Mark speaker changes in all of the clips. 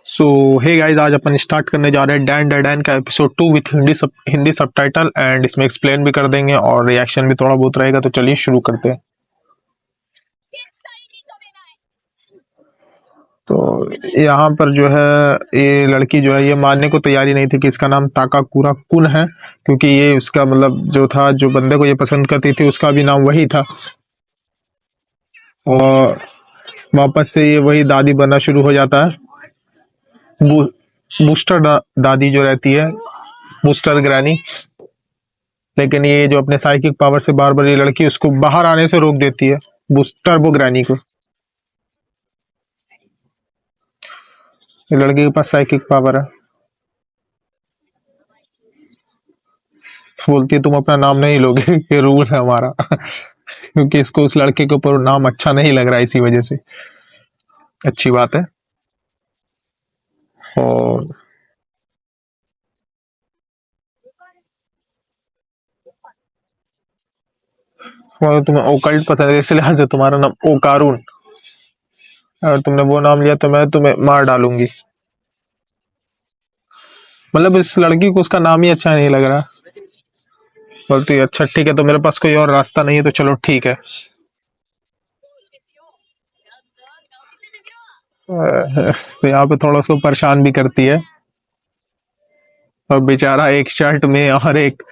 Speaker 1: सो hey guys, आज अपन start करने जा रहे हैं डैन डैन का episode 2 with Hindi subtitle and इसमें एक्सप्लेन भी कर देंगे और रिएक्शन भी थोड़ा बहुत रहेगा। तो चलिए शुरू करते हैं। तो यहाँ पर जो है ये लड़की जो है ये मानने को तैयारी नहीं थी कि इसका नाम ताकाकुरा कुन है, क्योंकि ये उसका मतलब जो था, जो बंदे को ये पसंद करती थी उसका भी नाम वही था। और वापस से ये वही दादी बनना शुरू हो जाता है। बू, बूस्टर दादी जो रहती है, बूस्टर ग्रैनी। लेकिन ये जो अपने साइकिक पावर से बार बार ये लड़की उसको बाहर आने से रोक देती है, बूस्टर वो ग्रैनी को। ये लड़की के पास साइकिक पावर है। बोलती है तुम अपना नाम नहीं लोगे, ये रूल है हमारा। क्योंकि इसको उस लड़के के ऊपर नाम अच्छा नहीं लग रहा है, इसी वजह से। अच्छी बात है। और तुम्हें ओकल्ट पसंद है, इस लिहाज से तुम्हारा नाम ओकारुन। अगर तुमने वो नाम लिया तो मैं तुम्हें मार डालूंगी। मतलब इस लड़की को उसका नाम ही अच्छा नहीं लग रहा। बोलती है अच्छा ठीक है, तो मेरे पास कोई और रास्ता नहीं है, तो चलो ठीक है। तो यहाँ पे थोड़ा उसको परेशान भी करती है। और बेचारा एक शर्ट में और एक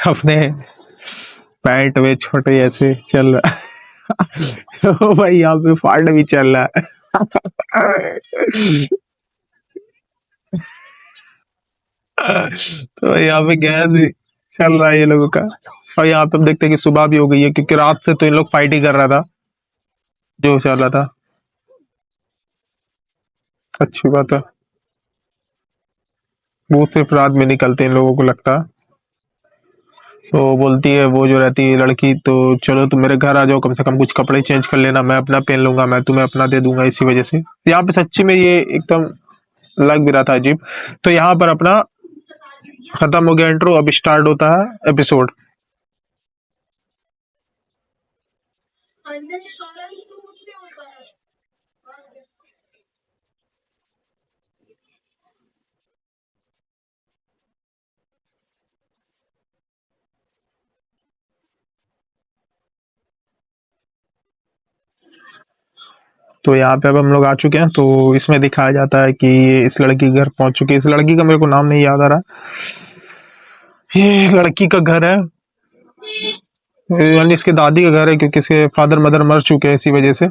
Speaker 1: अपने पैंट में छोटे ऐसे चल रहा है। ओ भाई, यहाँ पे फाड़ भी चल रहा है। तो यहाँ पे गैस भी चल रहा है ये लोगों का। और यहाँ पे हम देखते हैं कि सुबह भी हो गई है, क्योंकि रात से तो इन लोग फाइट ही कर रहा था जो चल रहा था। अच्छी बात है। वो सिर्फ रात में निकलते हैं इन लोगों को लगता है। तो बोलती है वो जो रहती है लड़की, तो चलो तुम मेरे घर आ जाओ, कम से कम कुछ कपड़े चेंज कर लेना, मैं अपना पहन लूंगा, मैं तुम्हें अपना दे दूंगा। इसी वजह से यहाँ पे सच्ची में ये एकदम लग भी रहा था अजीब। तो यहाँ पर अपना खत्म हो गया इंट्रो, अब स्टार्ट होता है एपिसोड। तो यहाँ पे अब हम लोग आ चुके हैं। तो इसमें दिखाया जाता है कि इस लड़की के घर पहुंच चुकी है। इस लड़की का मेरे को नाम नहीं याद आ रहा। ये लड़की का घर है, यानी इसके दादी का घर है, क्योंकि इसके फादर मदर मर चुके हैं इसी वजह से।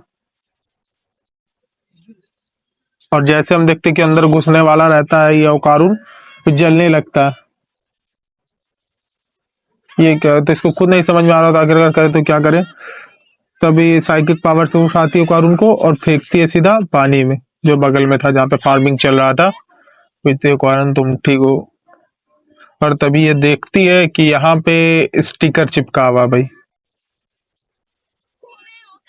Speaker 1: और जैसे हम देखते हैं कि अंदर घुसने वाला रहता है ये ओकारुन, तो जलने लगता है। ये क्या, तो इसको खुद नहीं समझ में आ रहा था आखिरकार करे तो क्या करे। तभी साइकिक पावर से उठाती है ओकारुन को और फेंकती है सीधा पानी में, जो बगल में था जहाँ पे फार्मिंग चल रहा था। पूछती है ओकारुन तुम ठीक हो। और तभी ये देखती है कि यहाँ पे स्टिकर चिपका हुआ भाई,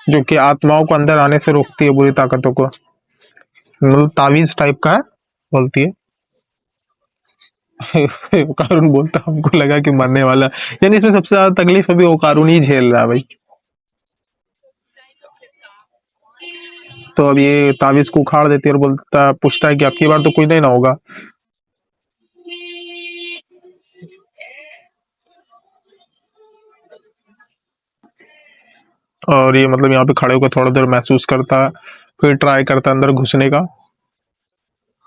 Speaker 1: जो कि आत्माओं को अंदर आने से रोकती है, बुरी ताकतों को। मतलब तावीज टाइप का है, बोलती है। ओकारुन बोलता हमको लगा कि मरने वाला। यानी इसमें सबसे ज्यादा तकलीफ अभी ओकारुन ही झेल रहा है भाई। तो अब ये तावीज को उखाड़ देती है और बोलता, पूछता है कि अब की बार तो कोई नहीं ना होगा। और ये मतलब यहाँ पे खड़े होकर थोड़ा देर महसूस करता है, फिर ट्राई करता है अंदर घुसने का।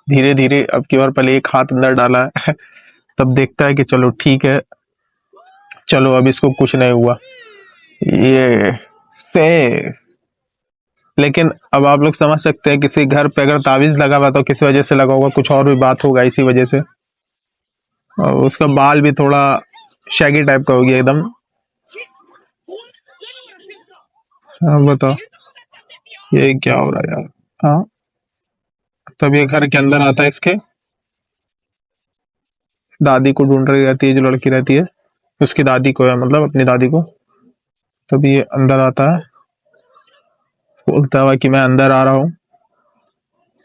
Speaker 1: धीरे धीरे अब की बार पहले एक हाथ अंदर डाला है। तब देखता है कि चलो ठीक है, चलो अब इसको कुछ नहीं हुआ, ये से। लेकिन अब आप लोग समझ सकते हैं किसी घर पे अगर तावीज लगा हुआ तो किस वजह से लगा होगा, कुछ और भी बात होगा इसी वजह से। और उसका बाल भी थोड़ा शैगी टाइप का हो गया एकदम। हाँ बताओ, ये क्या हो रहा है यार। हाँ, तब ये घर के अंदर आता है इसके, दादी को ढूंढ रही रहती है जो लड़की रहती है, उसकी दादी को है, मतलब अपनी दादी को। तभी ये अंदर आता है, बोलता है कि मैं अंदर आ रहा हूँ।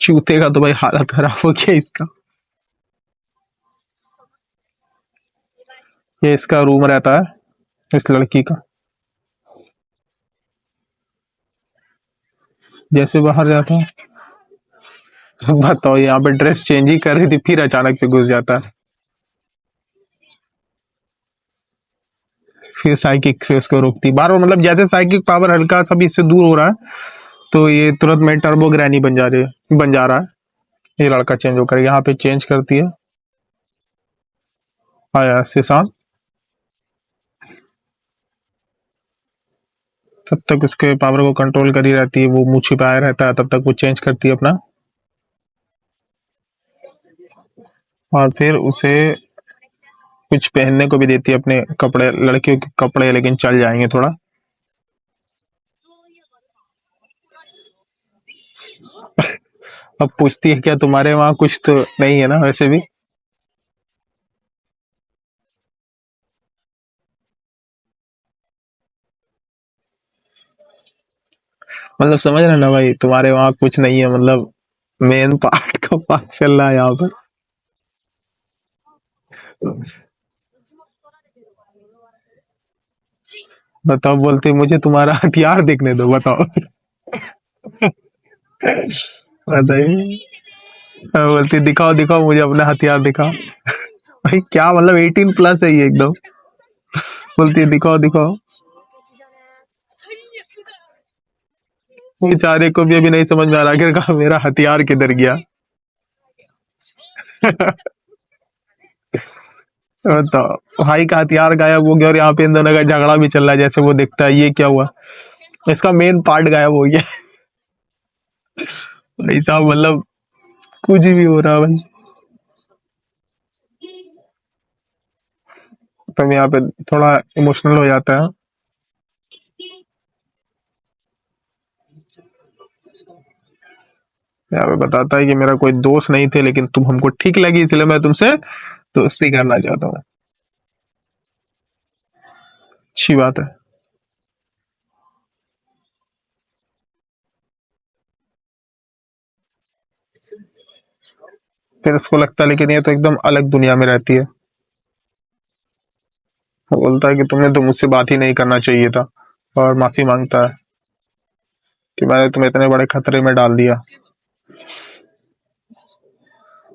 Speaker 1: चूते का तो भाई हालत खराब हो गया इसका। ये इसका रूम रहता है इस लड़की का। जैसे बाहर जाता है बताओ, यहाँ पे ड्रेस चेंज ही कर रही थी, फिर अचानक से घुस जाता है। फिर साइकिक से उसको रोकती बार बार, मतलब जैसे साइकिक पावर हल्का सा भी इससे दूर हो रहा है तो ये तुरंत में टर्बो ग्रैनी बन जा रहा है। ये लड़का चेंज होकर यहाँ पे चेंज करती है। आया सिसान। तब तक उसके पावर को कंट्रोल करी रहती है, वो मुंह छिपाया रहता है, तब तक वो चेंज करती है अपना। और फिर उसे कुछ पहनने को भी देती है, अपने कपड़े, लड़कियों के कपड़े, लेकिन चल जाएंगे थोड़ा। अब पूछती है क्या तुम्हारे वहां कुछ तो नहीं है ना वैसे भी। मतलब समझ रहे ना भाई, तुम्हारे वहां कुछ नहीं है, मतलब मेन पार्ट का बात चल रहा है यहाँ पर। बताओ, बोलते मुझे तुम्हारा हथियार देखने दो, बताओ। बताइए। बोलती दिखाओ दिखाओ, मुझे अपना हथियार दिखाओ। भाई क्या मतलब, 18+ है ये एकदम। बोलती दिखाओ दिखाओ। बेचारे को भी अभी नहीं समझ में आ रहा आखिर मेरा हथियार किधर गया। तो भाई का हथियार गायब हो गया, और यहाँ पे इन दोनों का झगड़ा भी चल रहा है, जैसे वो दिखता है ये क्या हुआ, इसका मेन पार्ट गायब हो गया। भाई साहब, मतलब कुछ भी हो रहा है भाई। तो यहाँ पे थोड़ा इमोशनल हो जाता है। यहाँ पे बताता है कि मेरा कोई दोस्त नहीं थे, लेकिन तुम हमको ठीक लगी, इसलिए मैं तुमसे दोस्ती करना चाहता हूँ। अच्छी बात है। फिर उसको लगता है लेकिन ये तो एकदम अलग दुनिया में रहती है। वो बोलता है कि तुमने तो मुझसे बात ही नहीं करना चाहिए था, और माफी मांगता है कि मैंने तुम्हें इतने बड़े खतरे में डाल दिया।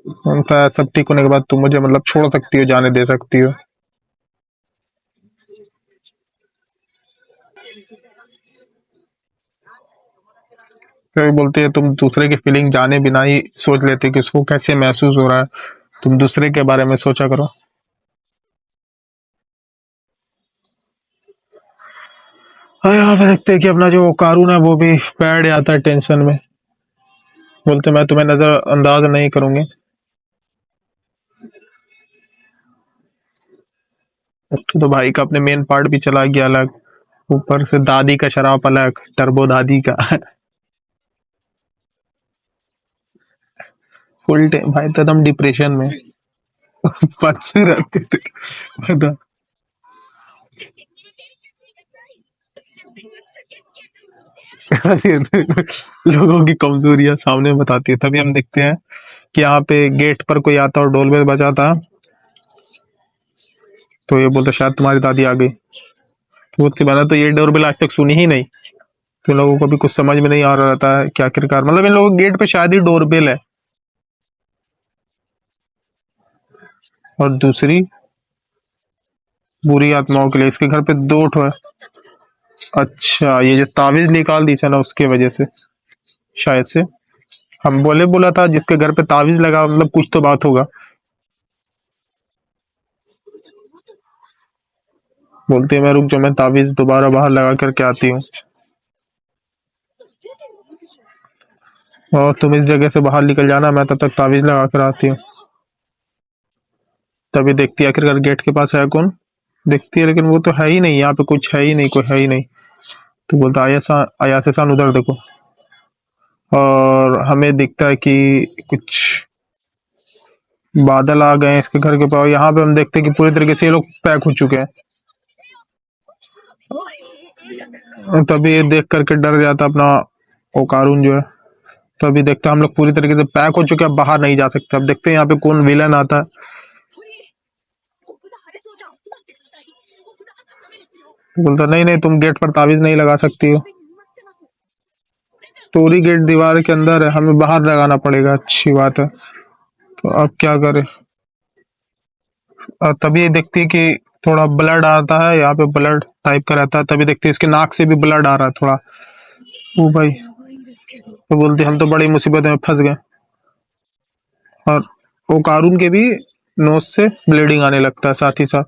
Speaker 1: बोलता है सब ठीक होने के बाद तुम मुझे मतलब छोड़ सकती हो, जाने दे सकती हो। फिर बोलती है तुम दूसरे की फीलिंग जाने बिना ही सोच लेते कि उसको कैसे महसूस हो रहा है, तुम दूसरे के बारे में सोचा करो। और यहाँ पे देखते हैं कि अपना जो कारून है वो भी बैठ जाता है टेंशन में। बोलते मैं तुम्हें नजरअंदाज नहीं करूंगी। तो भाई का अपने मेन पार्ट भी चला गया अलग, ऊपर से दादी का शराब अलग, टर्बो दादी का। फुल टाइम भाई तो एकदम डिप्रेशन में। बच्चे रहते थे। बता। लोगों की कमजोरियां सामने बताती है, तभी हम देखते हैं कि यहाँ पे गेट पर कोई आता और डोल बेल बजाता, तो ये बोलते शायद तुम्हारी दादी आ गई। तो बोलते मैंने तो ये डोर बेल आज तक सुनी ही नहीं। तो लोगों को भी कुछ समझ में नहीं आ रहा रहता है कि आखिरकार, मतलब इन लोगों के गेट पे शायद ही डोर बेल है। और दूसरी बुरी आत्माओं के लिए, इसके घर पे 2 ठो है। अच्छा, ये जो ताबीज निकाल दी था ना उसके वजह से, शायद से। हम बोला था जिसके घर पे ताबीज लगा, मतलब कुछ तो बात होगा। बोलती है मैं रुक जाओ, मैं ताबीज दोबारा बाहर लगा करके आती हूँ। और तुम इस जगह से बाहर निकल जाना, मैं तब तक ताबीज लगा कर आती हूँ। तभी देखती है आखिरकार गेट के पास है कौन। देखती है लेकिन वो तो है ही नहीं, यहाँ पे कुछ है ही नहीं, कोई है ही नहीं। तो बोलता आया से सान उधर देखो। और हमें दिखता है कि कुछ बादल आ गए हैं इसके घर के पास। यहाँ पे हम देखते हैं कि पूरी तरीके से ये लोग पैक हो चुके हैं। तभी ये देख करके डर जाता अपना वो कारून जो है। तभी देखते हैं हम लोग पूरी तरीके से पैक हो चुके हैं, अब बाहर नहीं जा सकते। अब देखते हैं यहाँ पे कौन विलन आता है। बोलता नहीं नहीं, तुम गेट पर ताबीज नहीं लगा सकती हो। टोरी गेट दीवार के अंदर है, हमें बाहर लगाना पड़ेगा। अच्छी बात है। तो अब क्या करें? तभी देखती है कि थोड़ा ब्लड आता है, यहाँ पे ब्लड टाइप का रहता है, तभी देखती है इसके नाक से भी ब्लड आ रहा है थोड़ा। ओ भाई, तो बोलते हम तो बड़ी मुसीबत में फंस गए। और वो कारून के भी नोज से ब्लीडिंग आने लगता है साथ ही साथ।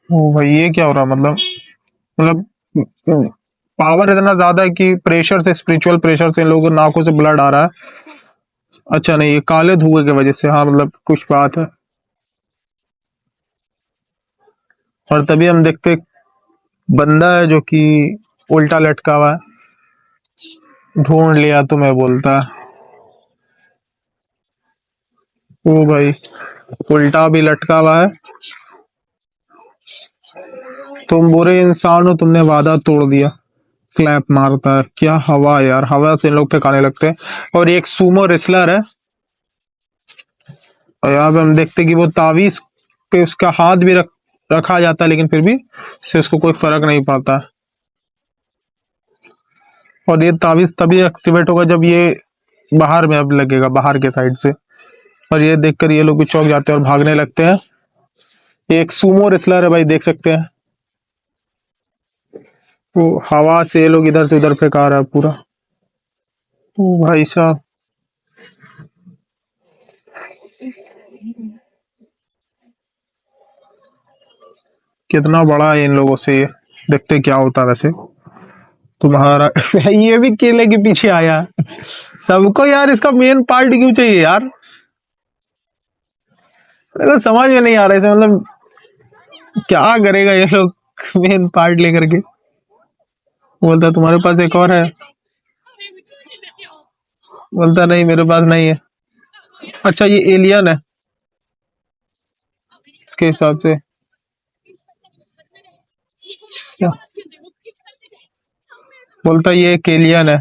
Speaker 1: ओ भाई, ये क्या हो रहा है? मतलब पावर इतना ज्यादा है कि प्रेशर से, स्पिरिचुअल प्रेशर से इन लोगों को नाकों से ब्लड आ रहा है। अच्छा नहीं, ये काले धुएं की वजह से, हाँ मतलब कुछ बात है। और तभी हम देखते एक बंदा है जो कि उल्टा लटका हुआ है। ढूंढ लिया तुम्हें, बोलता है। ओ भाई, उल्टा भी लटका हुआ है। तुम बुरे इंसान हो, तुमने वादा तोड़ दिया। क्लैप मारता है। क्या हवा यार, हवा से इन लोग फेंकाने लगते हैं। और एक सूमो रेसलर है, और यहाँ पे हम देखते हैं कि वो तावीज पे उसका हाथ भी रखा जाता है, लेकिन फिर भी इससे उसको कोई फर्क नहीं पड़ता। और ये तावीज तभी एक्टिवेट होगा जब ये बाहर में अब लगेगा, बाहर के साइड से। और ये देखकर ये लोग भी चौंक जाते हैं और भागने लगते हैं। ये एक सूमो रेसलर है भाई, देख सकते हैं। वो हवा से ये लोग इधर से उधर फेंका रहा है पूरा। ओ भाई साहब, कितना बड़ा है इन लोगों से ये। देखते क्या होता है वैसे। तुम्हारा ये भी केले के पीछे आया। सबको यार इसका मेन पार्ट क्यों चाहिए यार? मेरे को समझ में नहीं आ रहा है इसे, मतलब क्या करेगा ये लोग मेन पार्ट लेकर के। बोलता तुम्हारे पास एक और है, बोलता नहीं मेरे पास नहीं है। अच्छा, ये एलियन है इसके हिसाब से। क्या? बोलता ये एक एलियन है।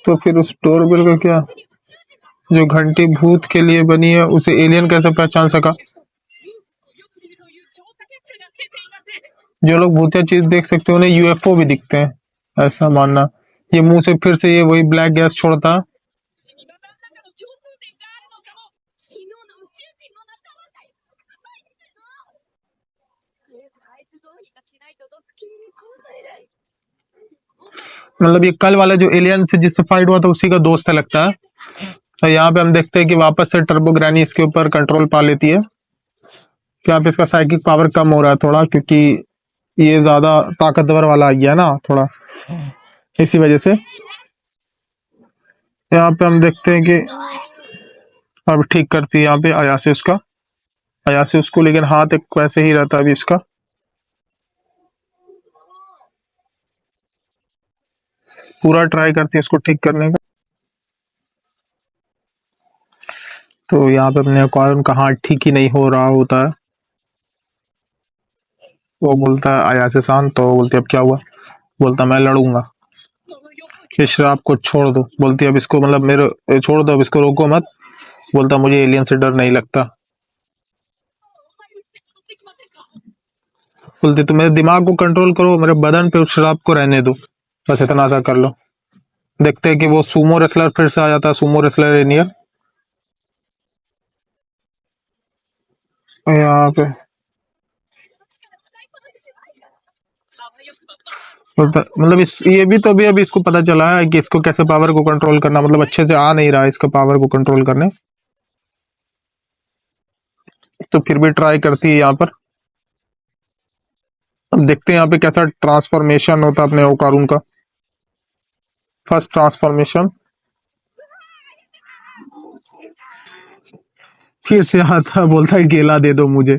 Speaker 1: तो फिर उस डोरबेल का क्या? जो घंटी भूत के लिए बनी है, उसे एलियन कैसे पहचान सका? जो लोग भूतिया चीज देख सकते हैं उन्हें यूएफओ भी दिखते हैं, ऐसा मानना। ये मुंह से फिर से ये वही ब्लैक गैस छोड़ता। मतलब ये कल वाला जो एलियन से जिससे फाइट हुआ था उसी का दोस्त है लगता है। तो यहाँ पे हम देखते हैं कि वापस से टर्बो ग्रैनी इसके ऊपर कंट्रोल पा लेती है। क्या पे इसका साइकिक पावर कम हो रहा है थोड़ा, क्योंकि ये ज्यादा ताकतवर वाला आ गया ना थोड़ा, इसी वजह से। यहाँ पे हम देखते हैं कि अब ठीक करती है यहाँ पे अयासे उसका, अयासे उसको, लेकिन हाथ एक वैसे ही रहता है अभी इसका। पूरा ट्राई करती है इसको ठीक करने का। तो यहाँ पे अपने अकॉर्डिंग का हाथ ठीक ही नहीं हो रहा होता है। तो बोलता है अयासे शांत, तो बोलती है अब क्या हुआ? बोलता मैं लड़ूंगा, इस श्राप को छोड़ दो। बोलती है अब इसको, मतलब मेरे छोड़ दो, अब इसको रोको मत। बोलता मुझे एलियन से डर नहीं लगता। बोलते तुम मेरे दिमाग को कंट्रोल करो, मेरे बदन पे उस श्राप को रहने दो, बस इतना सा कर लो। देखते हैं कि वो सुमो रेसलर फिर से आ जाता है, सुमो रेसलर एनियर यहाँ पे। मतलब इस ये भी तो अभी इसको पता चला है कि इसको कैसे पावर को कंट्रोल करना, मतलब अच्छे से आ नहीं रहा है इसका पावर को कंट्रोल करने। तो फिर भी ट्राई करती है यहाँ पर। अब देखते हैं यहाँ पे कैसा ट्रांसफॉर्मेशन होता है अपने ओकारून का। फर्स्ट ट्रांसफॉर्मेशन, फिर से आता है, बोलता है केला दे दो मुझे।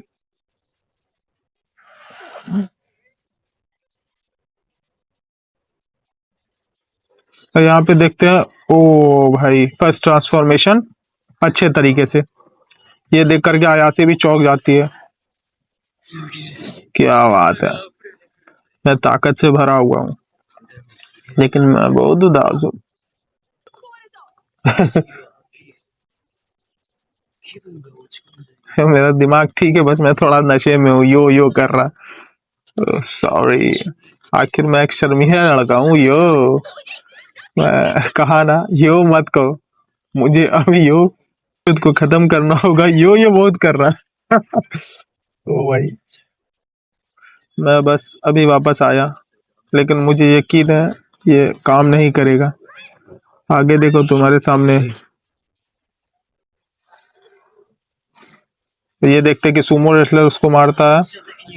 Speaker 1: तो यहाँ पे देखते हैं, ओ भाई फर्स्ट ट्रांसफॉर्मेशन अच्छे तरीके से। ये देख करके आयासी भी चौंक जाती है। क्या बात है, मैं ताकत से भरा हुआ हूँ, लेकिन मैं बहुत उदास हूँ। मेरा दिमाग ठीक है, बस मैं थोड़ा नशे में हूँ, यो कर रहा। सॉरी। आखिर मैं एक शर्मीला लड़का हूँ यो। मैं कहा ना यो मत कहो। मुझे अभी यो खुद को खत्म करना होगा, यो बहुत कर रहा। ओ भाई, मैं बस अभी वापस आया, लेकिन मुझे यकीन है ये काम नहीं करेगा। आगे देखो तुम्हारे सामने। ये देखते कि सुमो रेसलर उसको मारता है,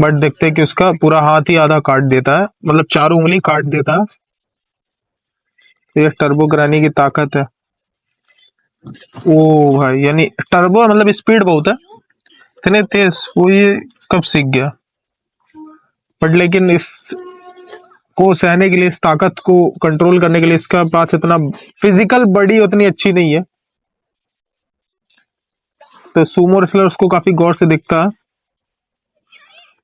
Speaker 1: बट देखते कि उसका पूरा हाथ ही आधा काट देता है, मतलब चारों उंगली काट देता है। ये टर्बो ग्रानी की ताकत है। ओ भाई, यानी टर्बो मतलब स्पीड बहुत है, इतने तेज वो ये कब सीख गया। बट लेकिन इस को सहने के लिए, इस ताकत को कंट्रोल करने के लिए इसका पास इतना फिजिकल बॉडी उतनी अच्छी नहीं है। तो सुमो रेसलर उसको काफी गौर से दिखता है।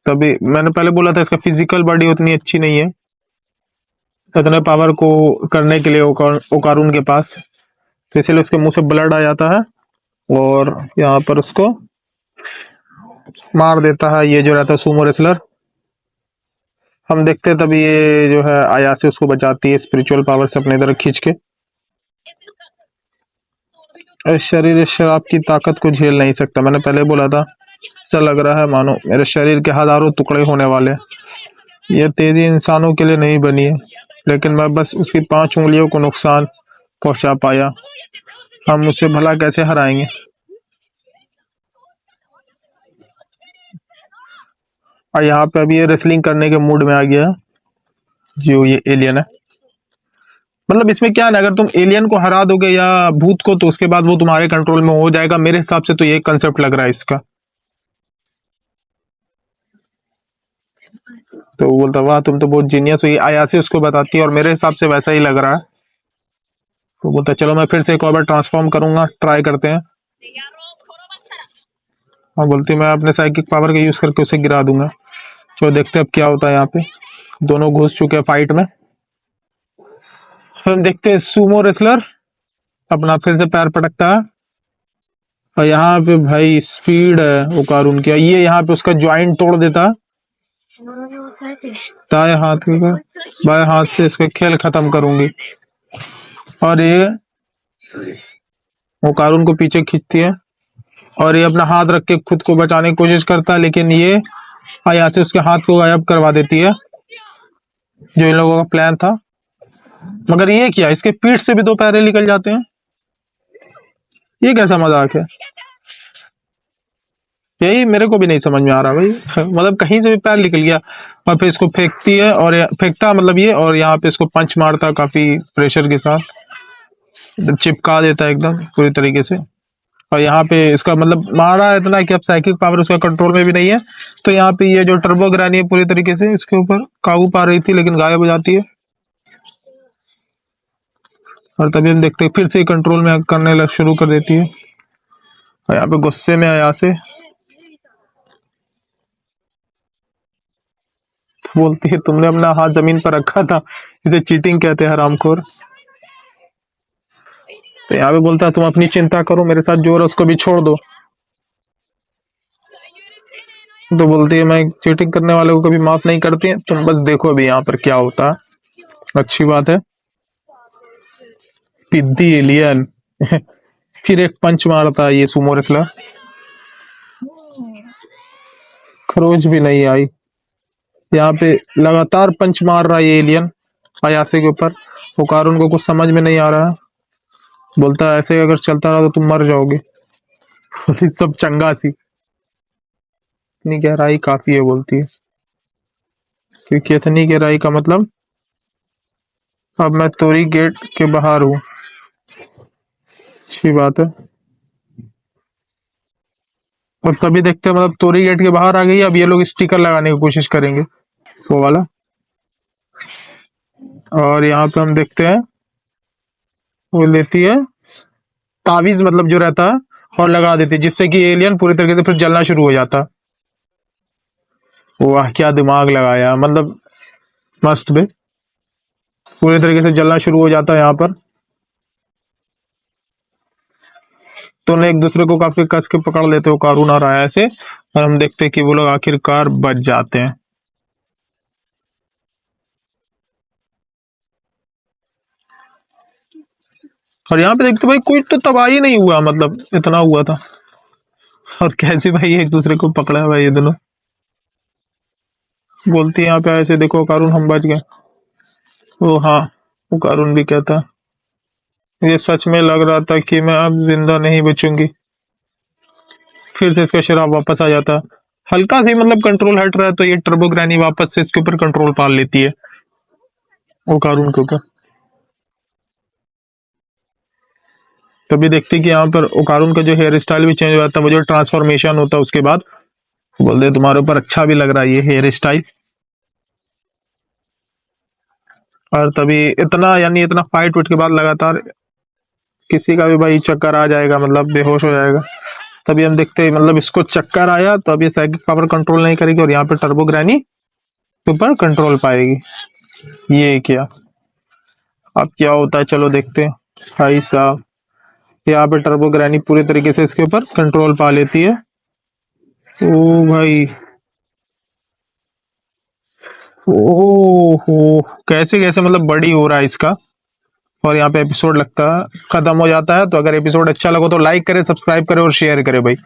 Speaker 1: तभी मैंने पहले बोला था इसका फिजिकल बॉडी उतनी अच्छी नहीं है इतने पावर को करने के लिए ओकारून के पास। तो इसलिए उसके मुंह से ब्लड आ जाता है और यहाँ पर उसको मार देता है ये जो रहता है सुमो रेसलर। हम देखते हैं तभी ये जो है आयासे उसको बचाती है स्पिरिचुअल पावर से अपने इधर खींच के। इस शरीर इस शराब की ताकत को झेल नहीं सकता, मैंने पहले बोला था। ऐसा लग रहा है मानो मेरे शरीर के हजारों टुकड़े होने वाले। ये तेजी इंसानों के लिए नहीं बनी है, लेकिन मैं बस उसकी 5 उंगलियों को नुकसान पहुंचा पाया। हम उसे भला कैसे हराएंगे। और यहाँ पे अभी ये रेसलिंग करने के मूड में आ गया है, जो ये एलियन है। मतलब इसमें क्या है ना, अगर तुम एलियन को हरा दोगे या भूत को, तो उसके बाद वो तुम्हारे कंट्रोल में हो जाएगा। मेरे हिसाब से तो ये कंसेप्ट लग रहा है इसका। तो वो बोलता वाह तुम तो बहुत जीनियस हो, ये आयासी उसको बताती है और मेरे हिसाब से वैसा ही लग रहा है। तो बोलता चलो मैं फिर से एक और बार ट्रांसफॉर्म करूंगा, ट्राई करते हैं। और बोलती मैं अपने साइकिक पावर का यूज करके उसे गिरा दूंगा। चलो देखते हैं अब क्या होता है। यहाँ पे दोनों घुस चुके हैं फाइट में। हम देखते हैं सुमो रेसलर अपना फिर से पैर पटकता है और यहाँ पे भाई स्पीड है ओकारून की। ये यहाँ पे उसका ज्वाइंट तोड़ देता है दाएं हाथ का, बाएं हाथ से इसका खेल खत्म करूंगी। और ये ओकारून को पीछे खींचती है और ये अपना हाथ रख के खुद को बचाने की कोशिश करता है, लेकिन ये यहाँ से उसके हाथ को गायब करवा देती है, जो इन लोगों का प्लान था। मगर ये क्या, इसके पीठ से भी 2 पैरे निकल जाते हैं, ये कैसा मजाक है। यही मेरे को भी नहीं समझ में आ रहा भाई। मतलब कहीं से भी पैर निकल गया। और फिर इसको फेंकती है और फेंकता मतलब ये, और यहाँ पे इसको पंच मारता काफी प्रेशर के साथ, चिपका देता है एकदम पूरी तरीके से। और यहाँ पे इसका मतलब मारा इतना कि अब साइकिक पावर उसका कंट्रोल में भी नहीं है। तो यहाँ पे ये जो टर्बो ग्रानी है पूरी तरीके से इसके ऊपर काबू पा रही थी, लेकिन गायब हो जाती है। और तभी हम देखते हैं फिर से कंट्रोल में करने लग शुरू कर देती है। और यहाँ पे गुस्से में आया से बोलती है तुमने अपना हाथ जमीन पर रखा था, इसे चीटिंग कहते हैं हरामखोर। तो यहाँ पे बोलता है तुम अपनी चिंता करो, मेरे साथ जो है उसको भी छोड़ दो। तो बोलती है मैं चीटिंग करने वाले को कभी माफ नहीं करती, तुम बस देखो अभी यहाँ पर क्या होता है। अच्छी बात है। पिद्दी एलियन। फिर एक पंच मारता है ये सुमो रेसलर, खरोच भी नहीं आई। यहाँ पे लगातार पंच मार रहा है ये एलियन अयासे के ऊपर। ओकारून को कुछ समझ में नहीं आ रहा। बोलता है ऐसे अगर चलता रहा तो तुम मर जाओगे। सब चंगा सी, इतनी गहराई काफी है बोलती है, क्योंकि इतनी गहराई का मतलब अब मैं तोरी गेट के बाहर हूँ। अच्छी बात है। और तभी देखते हैं मतलब तोरी गेट के बाहर आ गई। अब ये लोग स्टिकर लगाने की कोशिश करेंगे, वो वाला। और यहाँ पे हम देखते हैं वो लेती है तावीज, मतलब जो रहता है, और लगा देती है, जिससे कि एलियन पूरी तरीके से फिर जलना शुरू हो जाता। वाह क्या दिमाग लगाया, मतलब मस्त बे। पूरी तरीके से जलना शुरू हो जाता है यहाँ पर। दोनों एक दूसरे को काफी कस के पकड़ लेते हो, कारून और आया से, और हम देखते हैं कि वो लोग आखिरकार बच जाते हैं। और यहाँ पे देखते भाई कोई तो तबाही नहीं हुआ, मतलब इतना हुआ था, और कैसे भाई एक दूसरे को पकड़ा है भाई ये दोनों। बोलती है यहाँ पे ऐसे, देखो कारून हम बच गए। ओ हाँ, वो कारून भी कहता है ये सच में लग रहा था कि मैं अब जिंदा नहीं बचूंगी। फिर से इसका शराब वापस आ जाता है। हल्का सी मतलब कंट्रोल हट रहा है तो ये टर्बो ग्रैनी वापस से इसके ऊपर कंट्रोल पा लेती है वो कारून के ऊपर। तभी देखती है कि यहाँ पर ओकारून का जो हेयर स्टाइल भी चेंज हो जाता है, वो जो ट्रांसफॉर्मेशन होता है उसके बाद। बोल दे तुम्हारे ऊपर अच्छा भी लग रहा है ये हेयर स्टाइल। और तभी इतना यानी इतना फाइट उठ के बाद लगातार किसी का भी भाई चक्कर आ जाएगा, मतलब बेहोश हो जाएगा। तभी हम देखते हैं मतलब इसको चक्कर आया तो अब ये साइकिक पावर कंट्रोल नहीं करेगी और यहाँ पे टर्बो ग्रैनी के ऊपर कंट्रोल पाएगी। ये क्या, अब क्या होता है चलो देखते हैं। भाई साहब, यहाँ पे टर्बो ग्रैनी पूरी तरीके से इसके ऊपर कंट्रोल पा लेती है। ओ भाई, ओ हो, कैसे कैसे मतलब बड़ी हो रहा है इसका। और यहाँ पे एपिसोड लगता है खत्म हो जाता है। तो अगर एपिसोड अच्छा लगा तो लाइक करे, सब्सक्राइब करे और शेयर करे भाई।